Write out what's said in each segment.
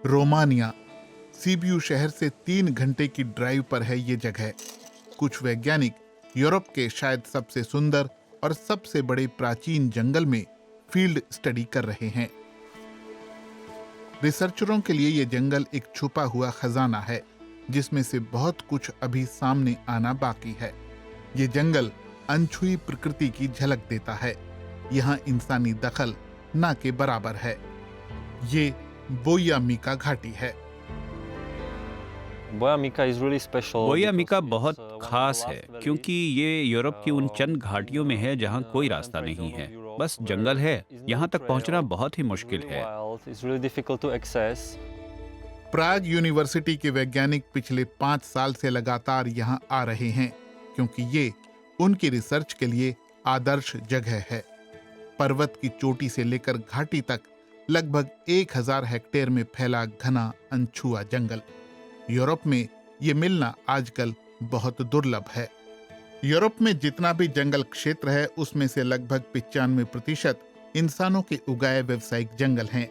Romania सीबियू शहर से 3 घंटे की ड्राइव पर है ये जगह। कुछ वैज्ञानिक यूरोप के शायद सबसे सुंदर और सबसे बड़े प्राचीन जंगल में फील्ड स्टडी कर रहे हैं। रिसर्चरों के लिए ये जंगल एक छुपा हुआ खजाना है, जिसमें से बहुत कुछ अभी सामने आना बाकी है। ये जंगल अनछुई प्रकृति की झलक देता है। यहाँ इंसानी दखल ना के बराबर है। ये बोया मीका घाटी है। बोया मीका बहुत खास है क्योंकि ये यूरोप की उन चंद घाटियों में है जहाँ कोई रास्ता नहीं है, बस जंगल है। यहाँ तक पहुँचना बहुत ही मुश्किल है। प्राग यूनिवर्सिटी के वैज्ञानिक पिछले 5 साल से लगातार यहाँ आ रहे हैं, क्योंकि ये उनकी रिसर्च के लिए आदर्श जगह है। पर्वत की चोटी से लेकर घाटी तक लगभग 1000 हेक्टेयर में फैला घना अनछुआ जंगल। यूरोप में ये मिलना आजकल बहुत दुर्लभ है। यूरोप में जितना भी जंगल क्षेत्र है, उसमें से लगभग 95% इंसानों के उगाए व्यावसायिक जंगल हैं।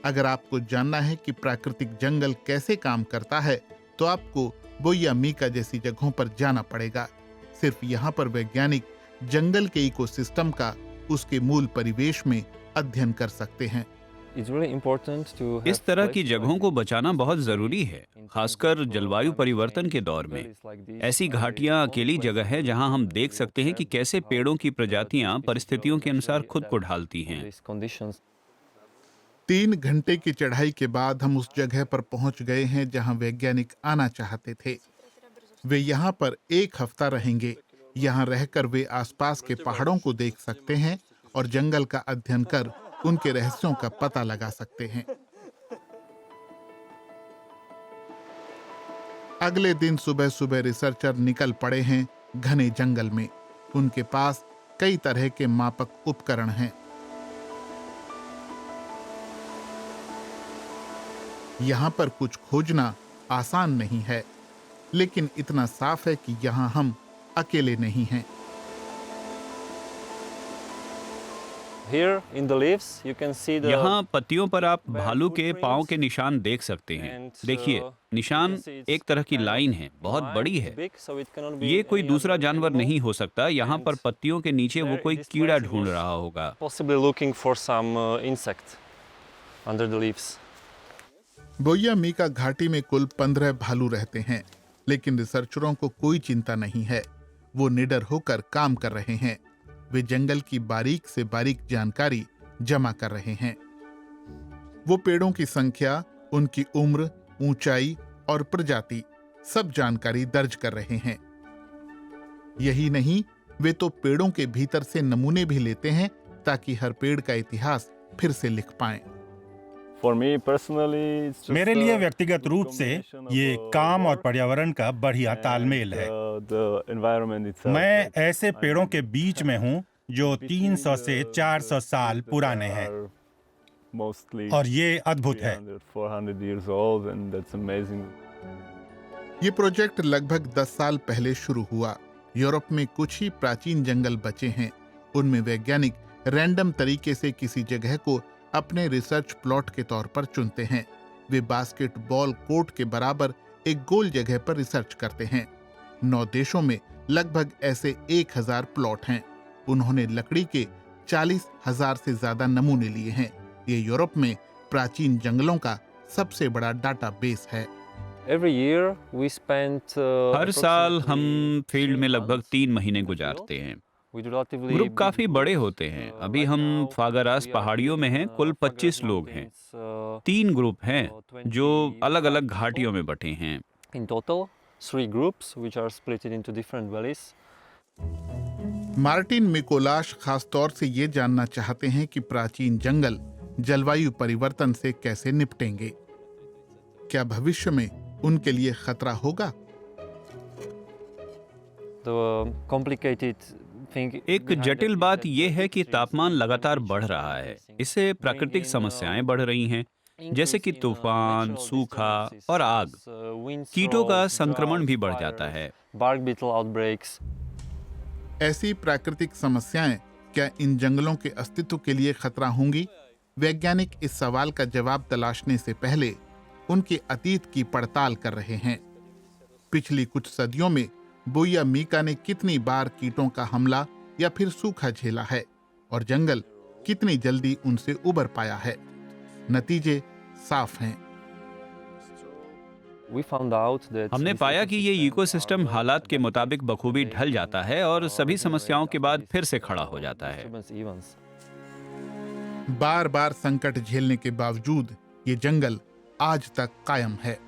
अगर आपको जानना है कि प्राकृतिक जंगल कैसे काम करता है, तो आपको बोया मीका जैसी जगहों पर जाना पड़ेगा। सिर्फ यहाँ पर वैज्ञानिक जंगल के इकोसिस्टम का उसके मूल परिवेश में अध्ययन कर सकते हैं। इस तरह की जगहों को बचाना बहुत जरूरी है, खासकर जलवायु परिवर्तन के दौर में। ऐसी घाटियां अकेली जगह है जहां हम देख सकते हैं कि कैसे पेड़ों की प्रजातियां परिस्थितियों के अनुसार खुद को ढालती हैं। 3 घंटे की चढ़ाई के बाद हम उस जगह पर पहुंच गए हैं जहां वैज्ञानिक आना चाहते थे। वे यहाँ पर 1 हफ्ता रहेंगे। यहाँ रहकर वे आसपास के पहाड़ों को देख सकते हैं और जंगल का अध्ययन कर उनके रहस्यों का पता लगा सकते हैं। अगले दिन सुबह सुबह रिसर्चर निकल पड़े हैं घने जंगल में। उनके पास कई तरह के मापक उपकरण हैं। यहाँ पर कुछ खोजना आसान नहीं है, लेकिन इतना साफ है कि यहाँ हम अकेले नहीं हैं। यहाँ पत्तियों पर आप भालू के पांव के निशान देख सकते हैं। देखिए, निशान एक तरह की लाइन है, बहुत बड़ी है। ये कोई दूसरा जानवर नहीं हो सकता। यहाँ पर पत्तियों के नीचे वो कोई कीड़ा ढूंढ रहा होगा। बोया मीका घाटी में कुल 15 भालू रहते हैं, लेकिन रिसर्चरों को कोई चिंता नहीं है। वो निडर होकर काम कर रहे हैं। वे जंगल की बारीक से बारीक जानकारी जमा कर रहे हैं। वो पेड़ों की संख्या, उनकी उम्र, ऊंचाई और प्रजाति सब जानकारी दर्ज कर रहे हैं। यही नहीं, वे तो पेड़ों के भीतर से नमूने भी लेते हैं ताकि हर पेड़ का इतिहास फिर से लिख पाएं। मेरे लिए व्यक्तिगत रूप से ये काम और पर्यावरण का बढ़िया तालमेल है। मैं ऐसे पेड़ों के बीच में हूँ जो 300 से 400 साल पुराने हैं, और ये अद्भुत है। ये प्रोजेक्ट लगभग 10 साल पहले शुरू हुआ। यूरोप में कुछ ही प्राचीन जंगल बचे हैं। उनमें वैज्ञानिक रैंडम तरीके से किसी जगह को अपने रिसर्च प्लॉट के तौर पर चुनते हैं। वे बास्केटबॉल कोर्ट के बराबर एक गोल जगह पर रिसर्च करते हैं। 9 देशों में लगभग ऐसे 1000 प्लॉट हैं। उन्होंने लकड़ी के 40,000 से ज्यादा नमूने लिए हैं। ये यूरोप में प्राचीन जंगलों का सबसे बड़ा डाटाबेस है। हर साल हम फील्ड में लगभग 3 महीने गुजारते हैं। ग्रुप काफी बड़े होते हैं। अभी हम फागरास पहाड़ियों में हैं। कुल 25 लोग हैं। 3 ग्रुप हैं जो अलग अलग घाटियों में बटे हैं। मार्टिन मिकोलाश खासतौर से ये जानना चाहते हैं कि प्राचीन जंगल जलवायु परिवर्तन से कैसे निपटेंगे। क्या भविष्य में उनके लिए खतरा होगा? एक जटिल बात यह है कि तापमान लगातार बढ़ रहा है। इससे प्राकृतिक समस्याएं बढ़ रही हैं, जैसे कि तूफान, सूखा और आग। कीटों का संक्रमण भी बढ़ जाता है। ऐसी प्राकृतिक समस्याएं क्या इन जंगलों के अस्तित्व के लिए खतरा होंगी? वैज्ञानिक इस सवाल का जवाब तलाशने से पहले उनके अतीत की पड़ताल कर रहे हैं। पिछली कुछ सदियों में बोया मीका ने कितनी बार कीटों का हमला या फिर सूखा झेला है और जंगल कितनी जल्दी उनसे उबर पाया है। नतीजे साफ हैं। हमने पाया कि ये इकोसिस्टम हालात के मुताबिक बखूबी ढल जाता है और सभी समस्याओं के बाद फिर से खड़ा हो जाता है। बार बार संकट झेलने के बावजूद ये जंगल आज तक कायम है।